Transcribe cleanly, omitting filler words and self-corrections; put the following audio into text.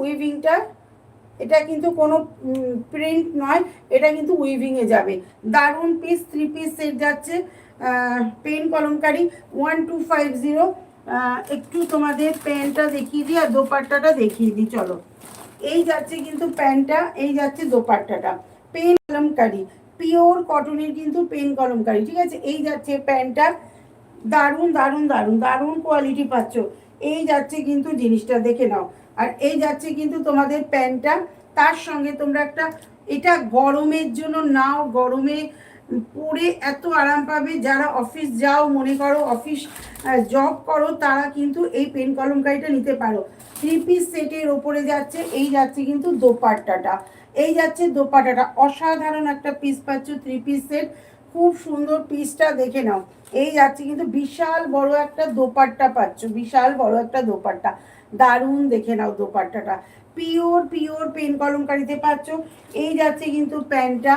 উইভিংটা, এটা কিন্তু কোনো প্রিন্ট নয়, এটা কিন্তু উইভিংয়ে যাবে। দারুণ পিস, 3 পিস সেট যাচ্ছে, পেন কলমকারি 1250। একটু তোমাদের প্যান্টটা দেখিয়ে দিই আর দোপাট্টাটা দেখিয়ে দিই, চলো। এই যাচ্ছে কিন্তু প্যান্টটা, এই যাচ্ছে দোপাট্টাটা, পেন কলমকারি, পিওর কটনের কিন্তু পেন কলমকারি, ঠিক আছে। এই যাচ্ছে প্যান্টটা, দারুণ দারুণ দারুণ দারুণ কোয়ালিটি পাচ্ছ। এই যাচ্ছে কিন্তু জিনিসটা, দেখে নাও। আর এই যাচ্ছে কিন্তু তোমাদের প্যান্টটা, তার সঙ্গে তোমরা একটা, এটা গরমের জন্য নাও, গরমে পরে এত আরাম পাবে। যারা অফিস যাও, মনে করো অফিস জব করো, তারা কিন্তু এই পেন কলমকারিটা নিতে পারো। 3 পিস সেটের ওপরে যাচ্ছে, এই যাচ্ছে কিন্তু দোপাট্টাটা, এই যাচ্ছে দোপাট্টাটা, অসাধারণ একটা পিস পাচ্ছ, 3 পিস সেট, খুব সুন্দর পিসটা, দেখে নাও। এই যাচ্ছে কিন্তু বিশাল বড় একটা দোপাট্টা পাচ্ছ, বিশাল বড় একটা দোপাট্টা, দারুণ, দেখে নাও দোপাট্টাটা, পিওর পিওর পেন কলমকারিতে পাচ্ছ। এই যাচ্ছে কিন্তু প্যান্টটা,